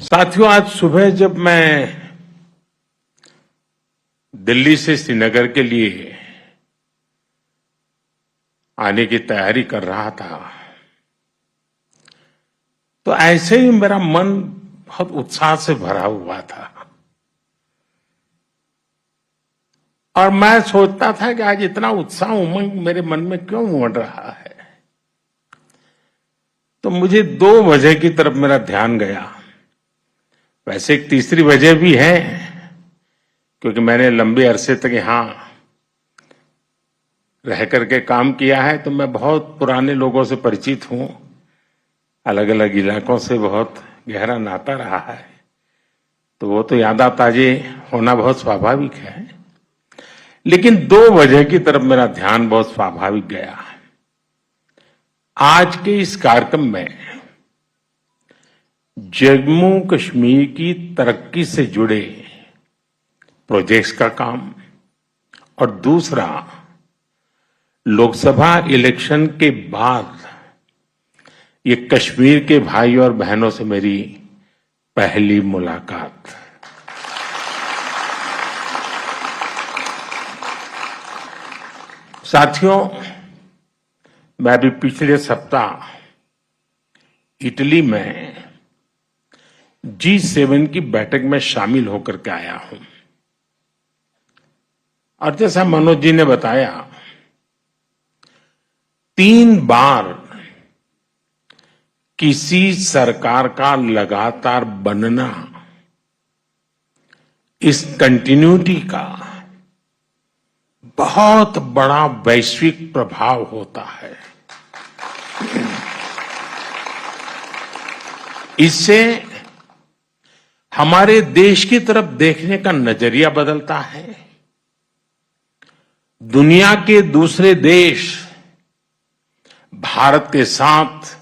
साथियों, आज सुबह जब मैं दिल्ली से श्रीनगर के लिए आने की तैयारी कर रहा था, तो ऐसे ही मेरा मन बहुत उत्साह से भरा हुआ था और मैं सोचता था कि आज इतना उत्साह उमंग मेरे मन में क्यों उमड़ रहा है। तो मुझे दो वजह की तरफ मेरा ध्यान गया। वैसे एक तीसरी वजह भी है, क्योंकि मैंने लंबे अरसे तक यहां रह करके काम किया है, तो मैं बहुत पुराने लोगों से परिचित हूं, अलग अलग इलाकों से बहुत गहरा नाता रहा है, तो वो तो यादा ताजे होना बहुत स्वाभाविक है। लेकिन दो वजह की तरफ मेरा ध्यान बहुत स्वाभाविक गया। आज के इस कार्यक्रम में जम्मू कश्मीर की तरक्की से जुड़े प्रोजेक्ट्स का काम और दूसरा लोकसभा इलेक्शन के बाद ये कश्मीर के भाई और बहनों से मेरी पहली मुलाकात। साथियों, मैं अभी पिछले सप्ताह इटली में G7 की बैठक में शामिल होकर के आया हूं और जैसा मनोज जी ने बताया, 3 बार किसी सरकार का लगातार बनना इस कंटिन्यूटी का बहुत बड़ा वैश्विक प्रभाव होता है। इससे हमारे देश की तरफ देखने का नजरिया बदलता है। दुनिया के दूसरे देश भारत के साथ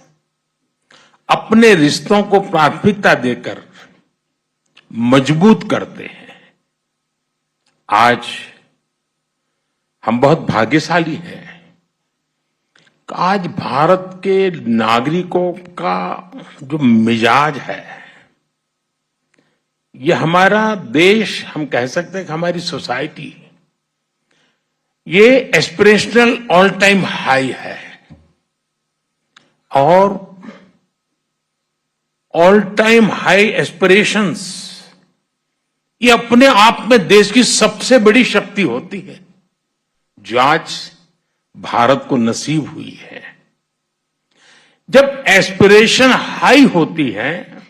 अपने रिश्तों को प्राथमिकता देकर मजबूत करते हैं। आज हम बहुत भाग्यशाली हैं कि आज भारत के नागरिकों का जो मिजाज है, ये हमारा देश, हम कह सकते हैं कि हमारी सोसाइटी, ये एस्पिरेशनल ऑल टाइम हाई है और ऑल टाइम हाई एस्पिरेशंस ये अपने आप में देश की सबसे बड़ी शक्ति होती है, जो आज भारत को नसीब हुई है। जब एस्पिरेशन हाई होती है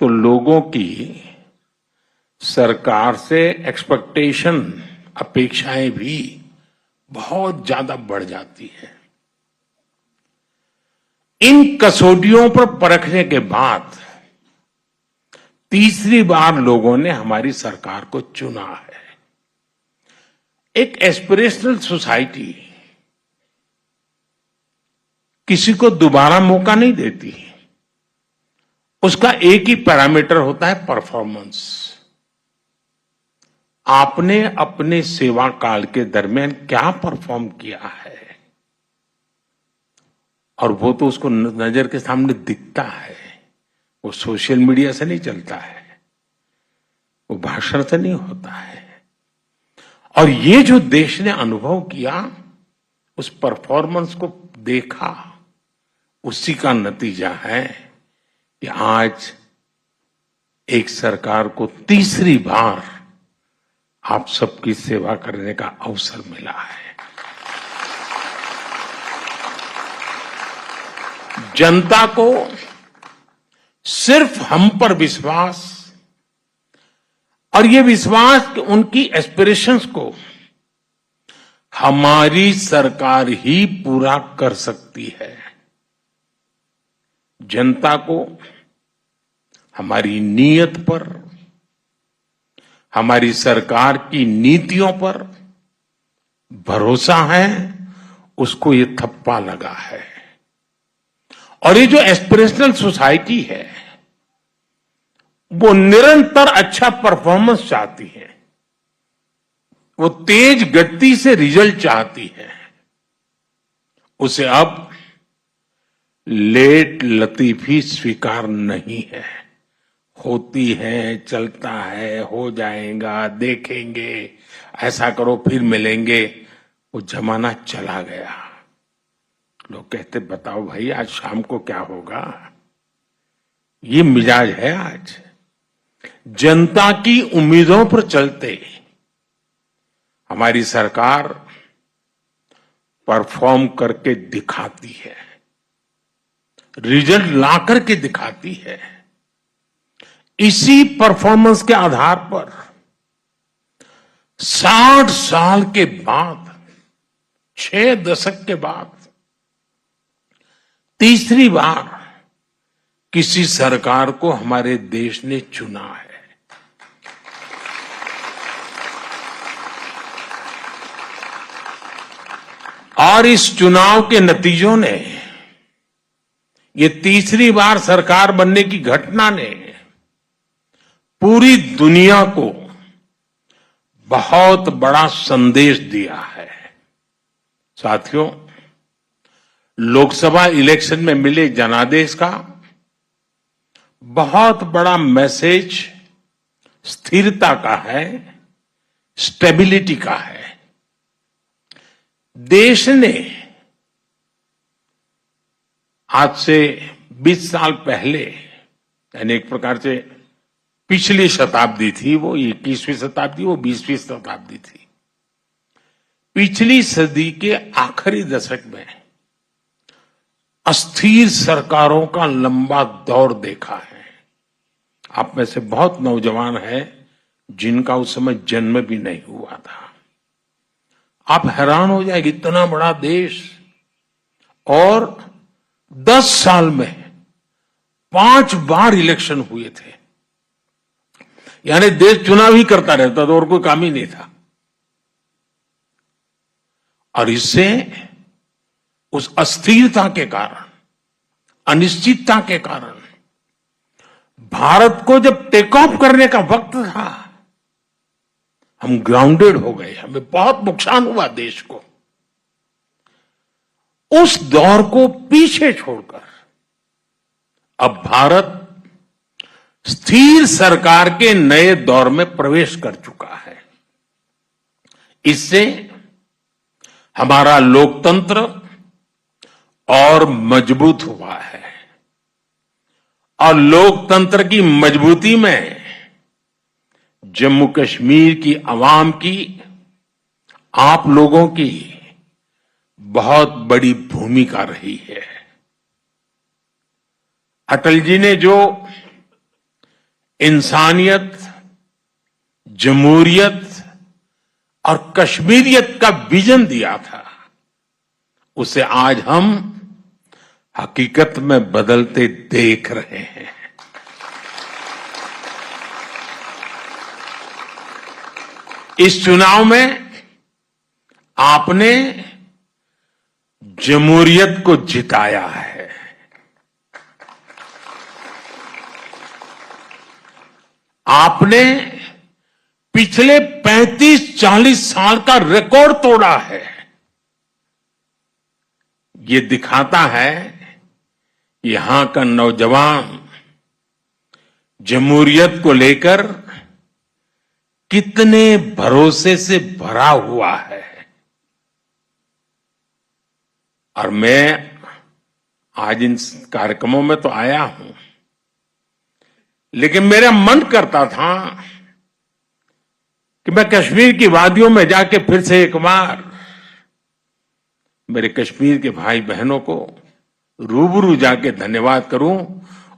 तो लोगों की सरकार से एक्सपेक्टेशन, अपेक्षाएं भी बहुत ज्यादा बढ़ जाती है। इन कसौटियों पर परखने के बाद तीसरी बार लोगों ने हमारी सरकार को चुना है। एक एस्पिरेशनल सोसाइटी किसी को दोबारा मौका नहीं देती। उसका एक ही पैरामीटर होता है, परफॉर्मेंस। आपने अपने सेवा काल के दरमियान क्या परफॉर्म किया है, और वो तो उसको नजर के सामने दिखता है। वो सोशल मीडिया से नहीं चलता है, वो भाषण से नहीं होता है। और ये जो देश ने अनुभव किया, उस परफॉर्मेंस को देखा, उसी का नतीजा है कि आज एक सरकार को तीसरी बार आप सबकी सेवा करने का अवसर मिला है। जनता को सिर्फ हम पर विश्वास, और ये विश्वास कि उनकी एस्पिरेशंस को हमारी सरकार ही पूरा कर सकती है। जनता को हमारी नीयत पर, हमारी सरकार की नीतियों पर भरोसा है, उसको ये थप्पा लगा है। और ये जो एस्पिरेशनल सोसाइटी है, वो निरंतर अच्छा परफॉर्मेंस चाहती है, वो तेज गति से रिजल्ट चाहती है। उसे अब लेट लतीफी स्वीकार नहीं है। होती है, चलता है, हो जाएगा, देखेंगे, ऐसा करो फिर मिलेंगे, वो जमाना चला गया। लोग कहते बताओ भाई आज शाम को क्या होगा। ये मिजाज है आज। जनता की उम्मीदों पर चलते हमारी सरकार परफॉर्म करके दिखाती है, रिजल्ट ला करके दिखाती है। इसी परफॉर्मेंस के आधार पर 60 साल के बाद, 6 दशक के बाद तीसरी बार किसी सरकार को हमारे देश ने चुना है। और इस चुनाव के नतीजों ने, ये तीसरी बार सरकार बनने की घटना ने पूरी दुनिया को बहुत बड़ा संदेश दिया है। साथियों, लोकसभा इलेक्शन में मिले जनादेश का बहुत बड़ा मैसेज स्थिरता का है, स्टेबिलिटी का है। देश ने आज से 20 साल पहले, यानी एक प्रकार से पिछली शताब्दी थी, वो 21वीं शताब्दी, वो 20वीं शताब्दी थी। पिछली सदी के आखिरी दशक में अस्थिर सरकारों का लंबा दौर देखा है। आप में से बहुत नौजवान हैं जिनका उस समय जन्म भी नहीं हुआ था। आप हैरान हो जाएंगे, इतना बड़ा देश और 10 साल में 5 बार इलेक्शन हुए थे। यानी देश चुनाव ही करता रहता था और कोई काम ही नहीं था। और इससे उस अस्थिरता के कारण, अनिश्चितता के कारण भारत को जब टेक ऑफ करने का वक्त था, हम ग्राउंडेड हो गए, हमें बहुत नुकसान हुआ देश को। उस दौर को पीछे छोड़कर अब भारत स्थिर सरकार के नए दौर में प्रवेश कर चुका है। इससे हमारा लोकतंत्र और मजबूत हुआ है और लोकतंत्र की मजबूती में जम्मू कश्मीर की आवाम की, आप लोगों की बहुत बड़ी भूमिका रही है। अटल जी ने जो इंसानियत, जमहूरियत और कश्मीरियत का विजन दिया था, उसे आज हम हकीकत में बदलते देख रहे हैं। इस चुनाव में आपने जमहूरियत को जिताया है। आपने पिछले 35-40 साल का रिकॉर्ड तोड़ा है। ये दिखाता है यहां का नौजवान जमहूरियत को लेकर कितने भरोसे से भरा हुआ है। और मैं आज इन कार्यक्रमों में तो आया हूं, लेकिन मेरा मन करता था कि मैं कश्मीर की वादियों में जाके फिर से एक बार मेरे कश्मीर के भाई बहनों को रूबरू जाके धन्यवाद करूं।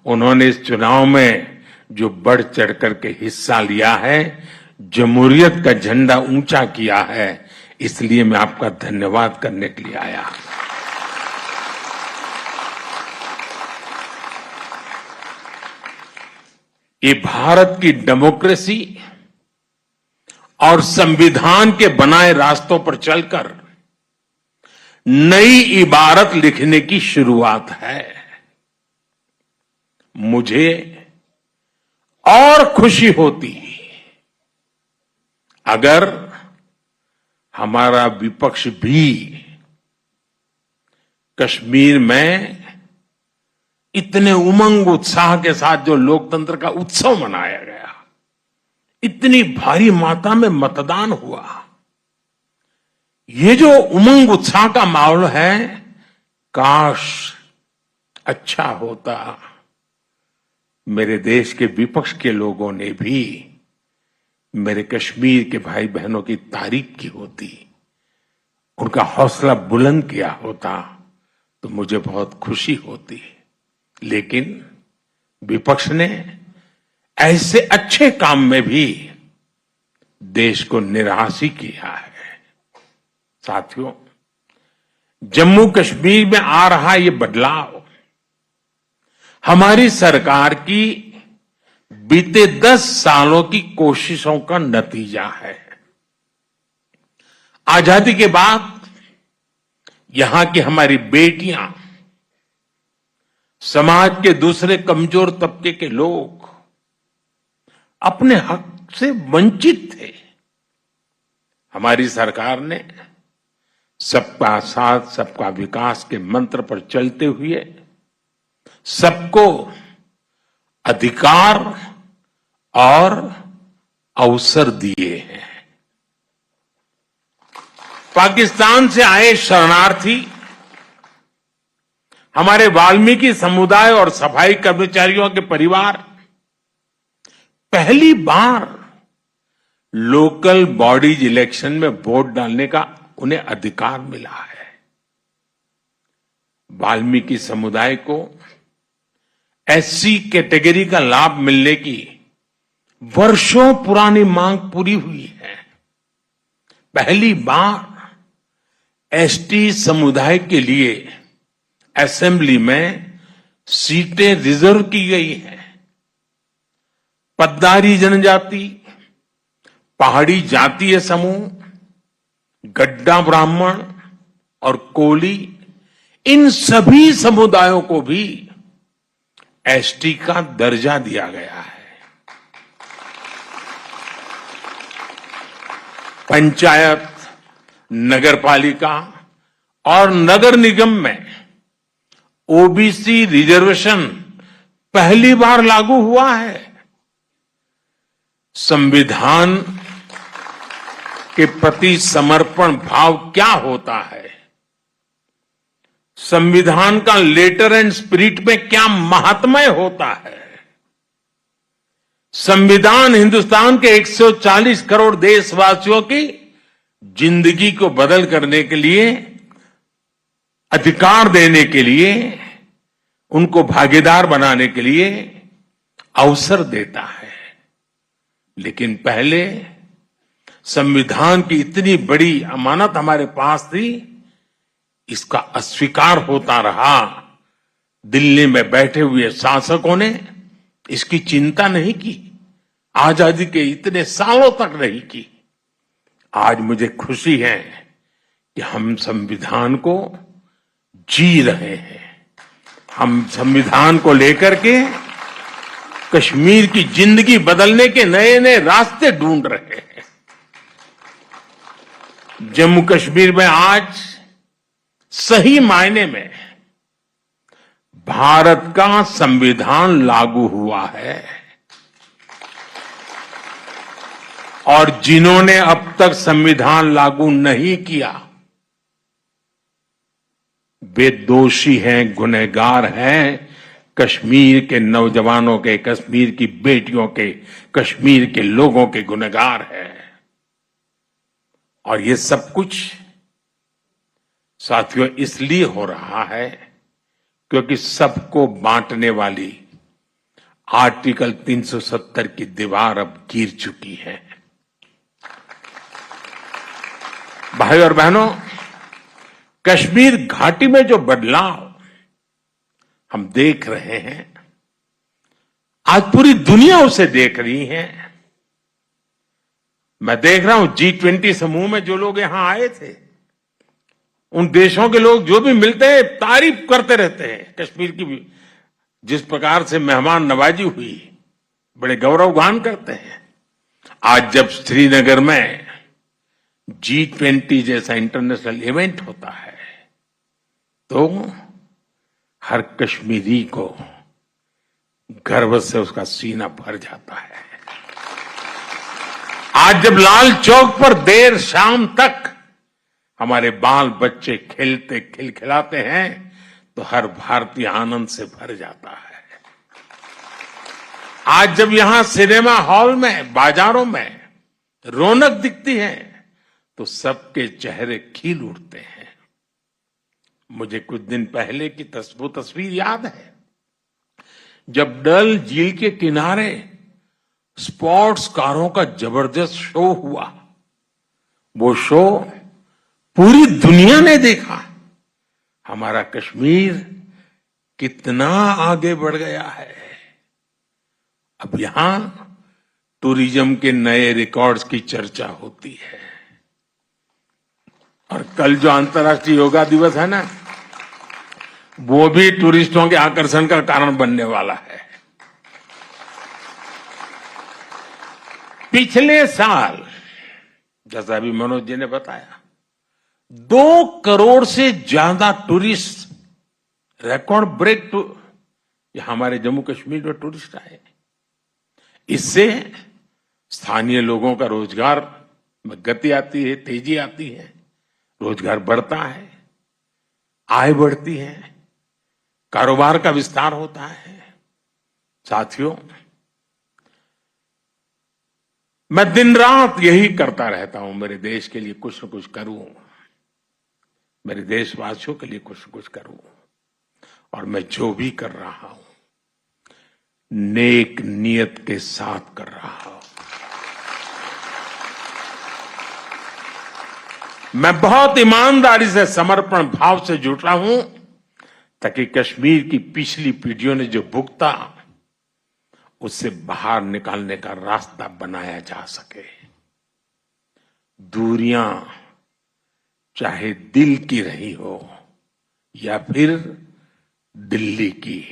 उन्होंने इस चुनाव में जो बढ़ चढ़ करके हिस्सा लिया है, जमहूरियत का झंडा ऊंचा किया है, इसलिए मैं आपका धन्यवाद करने के लिए आया। ये भारत की डेमोक्रेसी और संविधान के बनाए रास्तों पर चलकर नई इबारत लिखने की शुरुआत है। मुझे और खुशी होती अगर हमारा विपक्ष भी कश्मीर में इतने उमंग उत्साह के साथ जो लोकतंत्र का उत्सव मनाया गया, इतनी भारी मात्रा में मतदान हुआ, ये जो उमंग उत्साह का माहौल है, काश अच्छा होता मेरे देश के विपक्ष के लोगों ने भी मेरे कश्मीर के भाई बहनों की तारीफ की होती, उनका हौसला बुलंद किया होता तो मुझे बहुत खुशी होती। लेकिन विपक्ष ने ऐसे अच्छे काम में भी देश को निराश ही किया है। साथियों, जम्मू कश्मीर में आ रहा ये बदलाव हमारी सरकार की बीते 10 सालों की कोशिशों का नतीजा है। आजादी के बाद यहां की हमारी बेटियां, समाज के दूसरे कमजोर तबके के लोग अपने हक से वंचित थे। हमारी सरकार ने सबका साथ सबका विकास के मंत्र पर चलते हुए सबको अधिकार और अवसर दिए हैं। पाकिस्तान से आए शरणार्थी, हमारे वाल्मीकि समुदाय और सफाई कर्मचारियों के परिवार पहली बार लोकल बॉडीज इलेक्शन में वोट डालने का उन्हें अधिकार मिला है। वाल्मीकि समुदाय को एससी कैटेगरी का लाभ मिलने की वर्षों पुरानी मांग पूरी हुई है। पहली बार एसटी समुदाय के लिए असेंबली में सीटें रिजर्व की गई हैं। पद्दारी जनजाति, पहाड़ी जातीय समूह, गड्ढा ब्राह्मण और कोली, इन सभी समुदायों को भी एसटी का दर्जा दिया गया है। पंचायत, नगरपालिका और नगर निगम में ओबीसी रिजर्वेशन पहली बार लागू हुआ है। संविधान के प्रति समर्पण भाव क्या होता है, संविधान का लेटर एंड स्पिरिट में क्या महात्म्य होता है। संविधान हिंदुस्तान के 140 करोड़ देशवासियों की जिंदगी को बदल करने के लिए, अधिकार देने के लिए, उनको भागीदार बनाने के लिए अवसर देता है। लेकिन पहले संविधान की इतनी बड़ी अमानत हमारे पास थी, इसका अस्वीकार होता रहा। दिल्ली में बैठे हुए शासकों ने इसकी चिंता नहीं की, आजादी के इतने सालों तक नहीं की। आज मुझे खुशी है कि हम संविधान को जी रहे हैं। हम संविधान को लेकर के कश्मीर की जिंदगी बदलने के नए नए रास्ते ढूंढ रहे हैं। जम्मू कश्मीर में आज सही मायने में भारत का संविधान लागू हुआ है और जिन्होंने अब तक संविधान लागू नहीं किया वे दोषी हैं, गुनहगार हैं। कश्मीर के नौजवानों के, कश्मीर की बेटियों के, कश्मीर के लोगों के गुनहगार हैं। और ये सब कुछ साथियों इसलिए हो रहा है क्योंकि सबको बांटने वाली आर्टिकल 370 की दीवार अब गिर चुकी है। भाई और बहनों, कश्मीर घाटी में जो बदलाव हम देख रहे हैं, आज पूरी दुनिया उसे देख रही है। मैं देख रहा हूं G20 समूह में जो लोग यहां आए थे, उन देशों के लोग जो भी मिलते हैं तारीफ करते रहते हैं कश्मीर की भी। जिस प्रकार से मेहमान नवाजी हुई, बड़े गौरवगान करते हैं। आज जब श्रीनगर में G20 जैसा इंटरनेशनल इवेंट होता है तो हर कश्मीरी को गर्व से उसका सीना भर जाता है। आज जब लाल चौक पर देर शाम तक हमारे बाल बच्चे खेलते खिलखिलाते हैं तो हर भारतीय आनंद से भर जाता है। आज जब यहां सिनेमा हॉल में, बाजारों में रौनक दिखती है तो सबके चेहरे खिल उठते हैं। मुझे कुछ दिन पहले की तस्वीर याद है जब डल झील के किनारे स्पोर्ट्स कारों का जबरदस्त शो हुआ। वो शो पूरी दुनिया ने देखा। हमारा कश्मीर कितना आगे बढ़ गया है। अब यहां टूरिज्म के नए रिकॉर्ड्स की चर्चा होती है। और कल जो अंतर्राष्ट्रीय योगा दिवस है ना, वो भी टूरिस्टों के आकर्षण का कारण बनने वाला है। पिछले साल, जैसा अभी मनोज जी ने बताया, 2 करोड़ से ज्यादा टूरिस्ट, रिकॉर्ड ब्रेक हमारे जम्मू कश्मीर में टूरिस्ट आए। इससे स्थानीय लोगों का रोजगार में गति आती है, तेजी आती है, रोजगार बढ़ता है, आय बढ़ती है, कारोबार का विस्तार होता है। साथियों, मैं दिन रात यही करता रहता हूं, मेरे देश के लिए कुछ न कुछ करूं, मेरे देशवासियों के लिए कुछ न कुछ करूं। और मैं जो भी कर रहा हूं नेक नियत के साथ कर रहा हूं। मैं बहुत ईमानदारी से, समर्पण भाव से जुटा हूं ताकि कश्मीर की पिछली पीढ़ियों ने जो भुगता उससे बाहर निकालने का रास्ता बनाया जा सके। दूरियां चाहे दिल की रही हो या फिर दिल्ली की,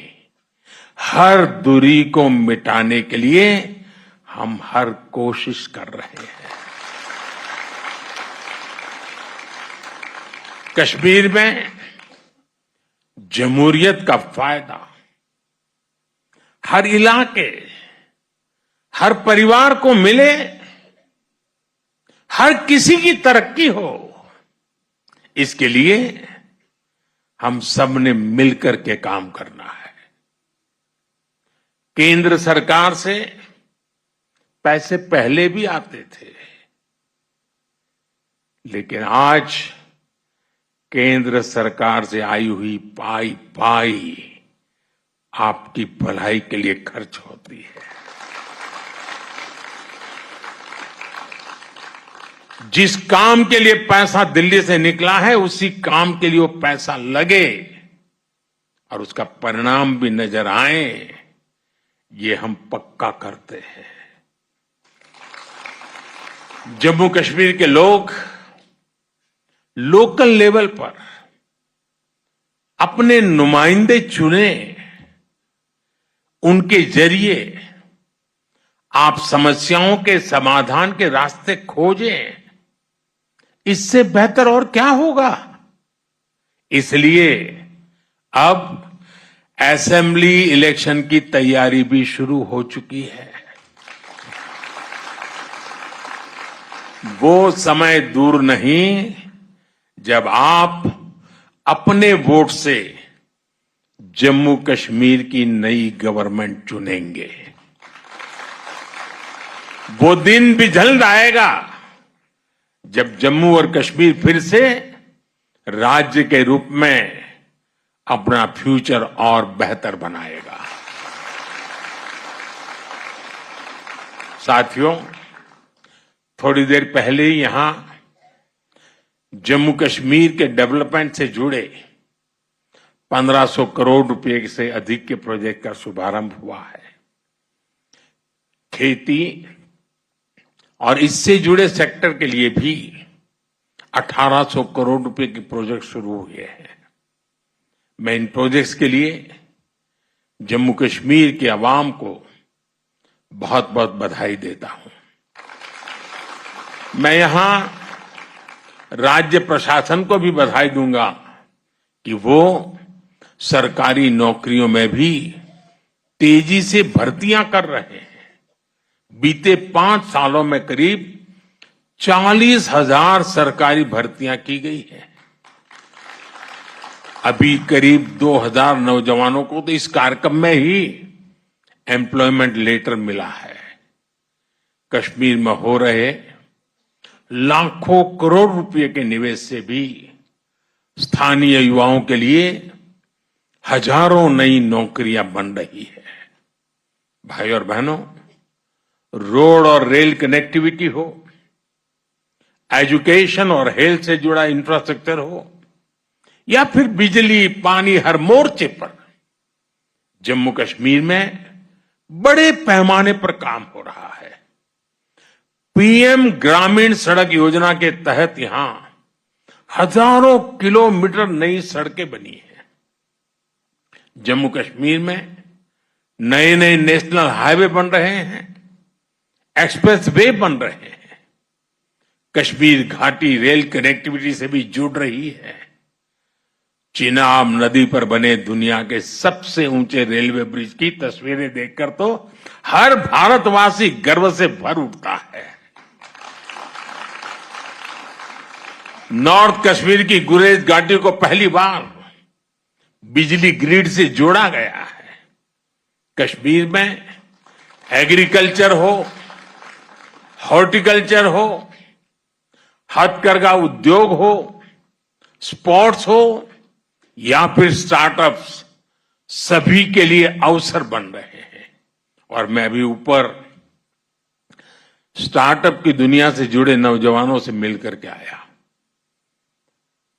हर दूरी को मिटाने के लिए हम हर कोशिश कर रहे हैं। कश्मीर में जमहूरियत का फायदा हर इलाके, हर परिवार को मिले, हर किसी की तरक्की हो, इसके लिए हम सब ने मिलकर के काम करना है। केंद्र सरकार से पैसे पहले भी आते थे, लेकिन आज केंद्र सरकार से आई हुई पाई पाई आपकी भलाई के लिए खर्च होती है। जिस काम के लिए पैसा दिल्ली से निकला है उसी काम के लिए वो पैसा लगे और उसका परिणाम भी नजर आए, ये हम पक्का करते हैं। जम्मू कश्मीर के लोग लोकल लेवल पर अपने नुमाइंदे चुने, उनके जरिए आप समस्याओं के समाधान के रास्ते खोजें। इससे बेहतर और क्या होगा। इसलिए अब असेंबली इलेक्शन की तैयारी भी शुरू हो चुकी है। वो समय दूर नहीं जब आप अपने वोट से जम्मू कश्मीर की नई गवर्नमेंट चुनेंगे। वो दिन भी जल्द आएगा जब जम्मू और कश्मीर फिर से राज्य के रूप में अपना फ्यूचर और बेहतर बनाएगा। साथियों, थोड़ी देर पहले ही यहां जम्मू कश्मीर के डेवलपमेंट से जुड़े 1500 करोड़ रुपए से अधिक के प्रोजेक्ट का शुभारंभ हुआ है। खेती और इससे जुड़े सेक्टर के लिए भी 1800 करोड़ रुपए के प्रोजेक्ट शुरू हुए हैं। मैं इन प्रोजेक्ट्स के लिए जम्मू कश्मीर के अवाम को बहुत बहुत बधाई देता हूं। मैं यहां राज्य प्रशासन को भी बधाई दूंगा कि वो सरकारी नौकरियों में भी तेजी से भर्तियां कर रहे हैं। बीते 5 सालों में करीब 40,000 सरकारी भर्तियां की गई है। अभी करीब 2,000 नौजवानों को तो इस कार्यक्रम में ही एम्प्लॉयमेंट लेटर मिला है। कश्मीर में हो रहे लाखों करोड़ रुपए के निवेश से भी स्थानीय युवाओं के लिए हजारों नई नौकरियां बन रही है। भाई और बहनों, रोड और रेल कनेक्टिविटी हो, एजुकेशन और हेल्थ से जुड़ा इंफ्रास्ट्रक्चर हो, या फिर बिजली पानी, हर मोर्चे पर जम्मू कश्मीर में बड़े पैमाने पर काम हो रहा है। पीएम ग्रामीण सड़क योजना के तहत यहां हजारों किलोमीटर नई सड़कें बनी है। जम्मू कश्मीर में नए नए नेशनल हाईवे बन रहे हैं, एक्सप्रेस वे बन रहे हैं। कश्मीर घाटी रेल कनेक्टिविटी से भी जुड़ रही है। चिनाब नदी पर बने दुनिया के सबसे ऊंचे रेलवे ब्रिज की तस्वीरें देखकर तो हर भारतवासी गर्व से भर उठता है। नॉर्थ कश्मीर की गुरेज घाटी को पहली बार बिजली ग्रिड से जोड़ा गया है। कश्मीर में एग्रीकल्चर हो, हॉर्टिकल्चर हो, हथकरघा उद्योग हो, स्पोर्ट्स हो या फिर स्टार्टअप्स, सभी के लिए अवसर बन रहे हैं। और मैं अभी ऊपर स्टार्टअप की दुनिया से जुड़े नौजवानों से मिलकर के आया।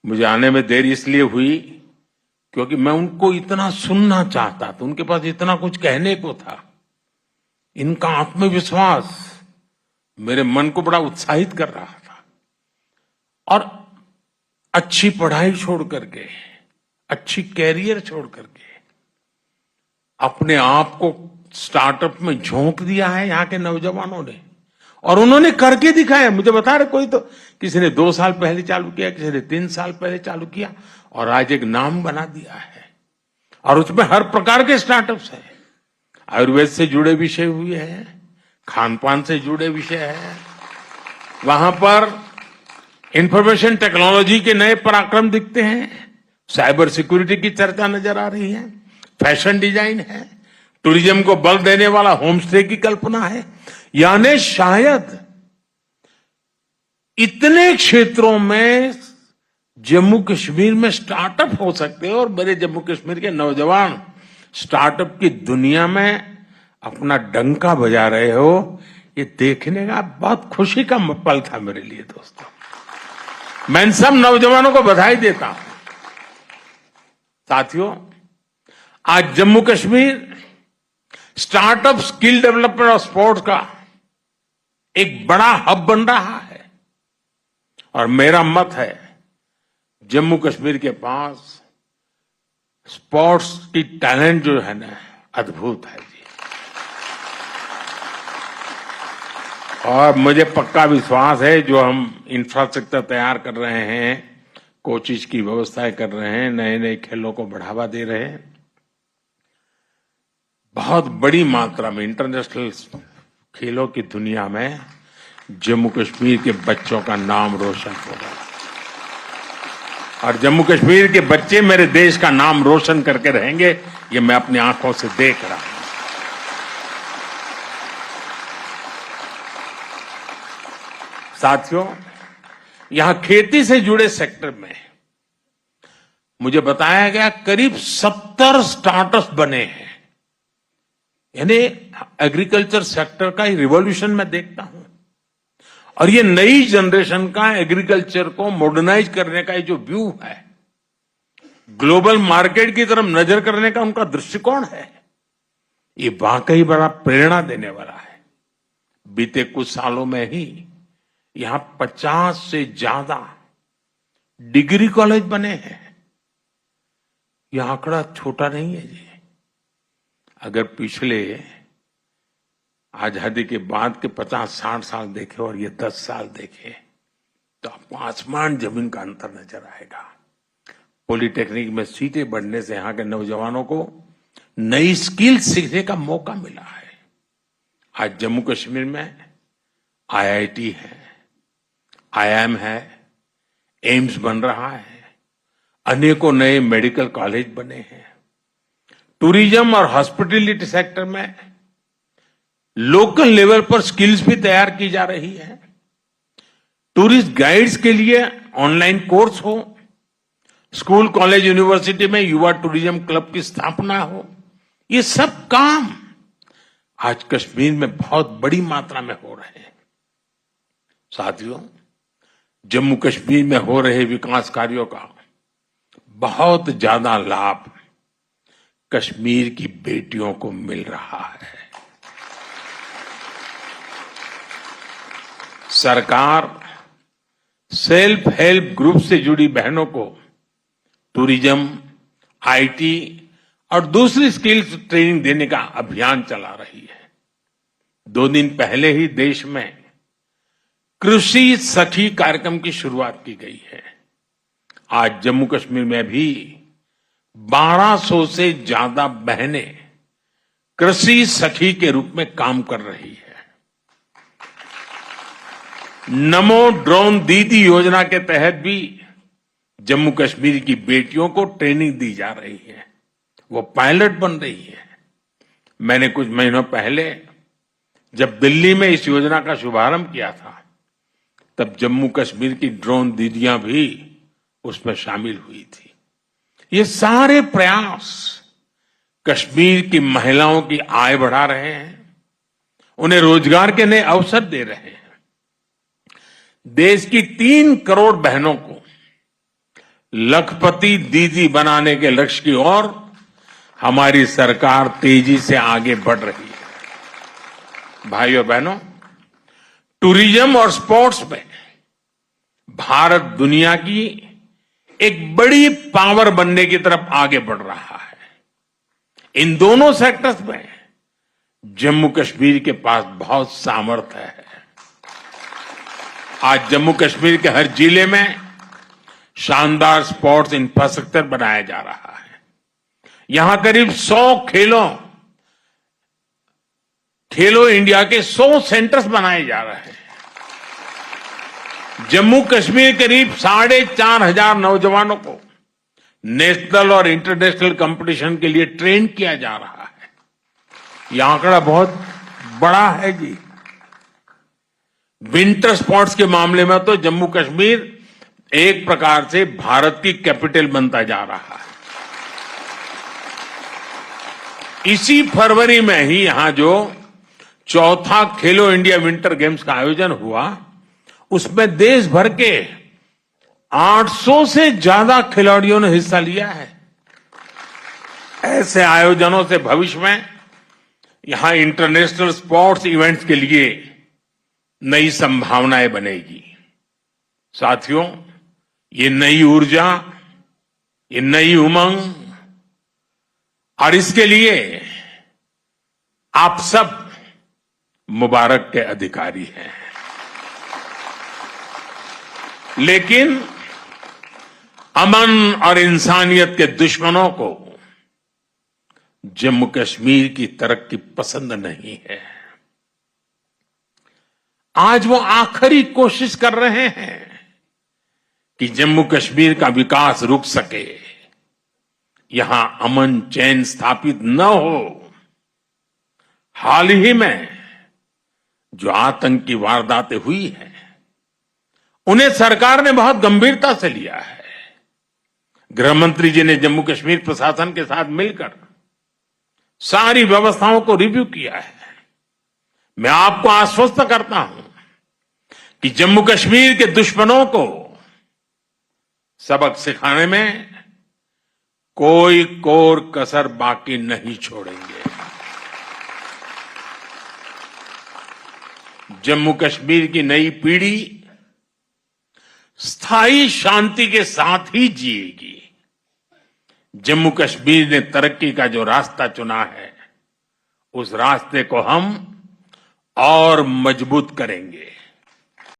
मुझे आने में देर इसलिए हुई क्योंकि मैं उनको इतना सुनना चाहता था, उनके पास इतना कुछ कहने को था। इनका आत्मविश्वास मेरे मन को बड़ा उत्साहित कर रहा था। और अच्छी पढ़ाई छोड़ करके, अच्छी कैरियर छोड़ करके अपने आप को स्टार्टअप में झोंक दिया है यहाँ के नौजवानों ने, और उन्होंने करके दिखाया। मुझे बता रहे कोई तो किसी ने 2 साल पहले चालू किया, किसी ने 3 साल पहले चालू किया, और आज एक नाम बना दिया है। और उसमें हर प्रकार के स्टार्टअप्स हैं। आयुर्वेद से जुड़े विषय हुए हैं, खान पान से जुड़े विषय हैं, वहां पर इंफॉर्मेशन टेक्नोलॉजी के नए पराक्रम दिखते हैं, साइबर सिक्योरिटी की चर्चा नजर आ रही है, फैशन डिजाइन है, टूरिज्म को बल देने वाला होम स्टे की कल्पना है। यानी शायद इतने क्षेत्रों में जम्मू कश्मीर में स्टार्टअप हो सकते हैं, और मेरे जम्मू कश्मीर के नौजवान स्टार्टअप की दुनिया में अपना डंका बजा रहे हो, ये देखने का बहुत खुशी का पल था मेरे लिए। दोस्तों, मैं इन सब नौजवानों को बधाई देता हूं। साथियों, आज Jammu Kashmir startup, skill development और स्पोर्ट्स का एक बड़ा हब बन रहा है। और मेरा मत है, जम्मू कश्मीर के पास स्पोर्ट्स की टैलेंट जो है ना, अद्भुत है जी। और मुझे पक्का विश्वास है, जो हम इंफ्रास्ट्रक्चर तैयार कर रहे हैं, कोचिज की व्यवस्थाएं कर रहे हैं, नए नए खेलों को बढ़ावा दे रहे हैं, बहुत बड़ी मात्रा में इंटरनेशनल खेलों की दुनिया में जम्मू कश्मीर के बच्चों का नाम रोशन होगा। और जम्मू कश्मीर के बच्चे मेरे देश का नाम रोशन करके रहेंगे, ये मैं अपनी आंखों से देख रहा हूं। साथियों, यहां खेती से जुड़े सेक्टर में मुझे बताया गया करीब 70 स्टार्टअप्स बने हैं। यानी एग्रीकल्चर सेक्टर का रिवॉल्यूशन मैं देखता हूं। और ये नई जनरेशन का एग्रीकल्चर को मॉडर्नाइज करने का ये जो व्यू है, ग्लोबल मार्केट की तरफ नजर करने का उनका दृष्टिकोण है, ये वाकई बड़ा प्रेरणा देने वाला है। बीते कुछ सालों में ही यहां 50 से ज्यादा डिग्री कॉलेज बने हैं। यह आंकड़ा छोटा नहीं है जी। अगर पिछले आजादी के बाद के 50-60 साल देखे और ये 10 साल देखे, तो आपको आसमान जमीन का अंतर नजर आएगा। पॉलिटेक्निक में सीटें बढ़ने से यहां के नौजवानों को नई स्किल सीखने का मौका मिला है। आज जम्मू कश्मीर में आईआईटी है, आईआईएम है, एम्स बन रहा है, अनेकों नए मेडिकल कॉलेज बने हैं। टूरिज्म और हॉस्पिटैलिटी सेक्टर में लोकल लेवल पर स्किल्स भी तैयार की जा रही है। टूरिस्ट गाइड्स के लिए ऑनलाइन कोर्स हो, स्कूल कॉलेज यूनिवर्सिटी में युवा टूरिज्म क्लब की स्थापना हो, ये सब काम आज कश्मीर में बहुत बड़ी मात्रा में हो रहे हैं। साथियों, जम्मू कश्मीर में हो रहे विकास कार्यों का बहुत ज्यादा लाभ कश्मीर की बेटियों को मिल रहा है। सरकार सेल्फ हेल्प ग्रुप से जुड़ी बहनों को टूरिज्म, आईटी और दूसरी स्किल्स ट्रेनिंग देने का अभियान चला रही है। 2 दिन पहले ही देश में कृषि सखी कार्यक्रम की शुरुआत की गई है। आज जम्मू कश्मीर में भी 1200 से ज्यादा बहनें कृषि सखी के रूप में काम कर रही है। नमो ड्रोन दीदी योजना के तहत भी जम्मू कश्मीर की बेटियों को ट्रेनिंग दी जा रही है, वो पायलट बन रही है। मैंने कुछ महीनों पहले जब दिल्ली में इस योजना का शुभारंभ किया था, तब जम्मू कश्मीर की ड्रोन दीदियां भी उसमें शामिल हुई थी। ये सारे प्रयास कश्मीर की महिलाओं की आय बढ़ा रहे हैं, उन्हें रोजगार के नए अवसर दे रहे हैं। देश की 3 करोड़ बहनों को लखपति दीदी बनाने के लक्ष्य की ओर हमारी सरकार तेजी से आगे बढ़ रही है। भाइयों बहनों, टूरिज्म और स्पोर्ट्स में भारत दुनिया की एक बड़ी पावर बनने की तरफ आगे बढ़ रहा है। इन दोनों सेक्टर्स में जम्मू कश्मीर के पास बहुत सामर्थ्य है। आज जम्मू कश्मीर के हर जिले में शानदार स्पोर्ट्स इंफ्रास्ट्रक्चर बनाया जा रहा है। यहां करीब 100 खेलो इंडिया के 100 सेंटर्स बनाए जा रहे हैं। जम्मू कश्मीर करीब 4,500 नौजवानों को नेशनल और इंटरनेशनल कंपटीशन के लिए ट्रेन किया जा रहा है। यह आंकड़ा बहुत बड़ा है जी। विंटर स्पोर्ट्स के मामले में तो जम्मू कश्मीर एक प्रकार से भारत की कैपिटल बनता जा रहा है। इसी फरवरी में ही यहां जो 4था खेलो इंडिया विंटर गेम्स का आयोजन हुआ, उसमें देश भर के 800 से ज्यादा खिलाड़ियों ने हिस्सा लिया है। ऐसे आयोजनों से भविष्य में यहां इंटरनेशनल स्पोर्ट्स इवेंट्स के लिए नई संभावनाएं बनेगी। साथियों, ये नई ऊर्जा, ये नई उमंग और इसके लिए आप सब मुबारक के अधिकारी हैं। लेकिन अमन और इंसानियत के दुश्मनों को जम्मू कश्मीर की तरक्की पसंद नहीं है। आज वो आखिरी कोशिश कर रहे हैं कि जम्मू कश्मीर का विकास रुक सके, यहां अमन चैन स्थापित न हो। हाल ही में जो आतंकी वारदातें हुई हैं, उन्हें सरकार ने बहुत गंभीरता से लिया है। गृहमंत्री जी ने जम्मू कश्मीर प्रशासन के साथ मिलकर सारी व्यवस्थाओं को रिव्यू किया है। मैं आपको आश्वस्त करता हूं कि जम्मू कश्मीर के दुश्मनों को सबक सिखाने में कोई कोर कसर बाकी नहीं छोड़ेंगे। जम्मू कश्मीर की नई पीढ़ी स्थायी शांति के साथ ही जिएगी। जम्मू कश्मीर ने तरक्की का जो रास्ता चुना है, उस रास्ते को हम और मजबूत करेंगे।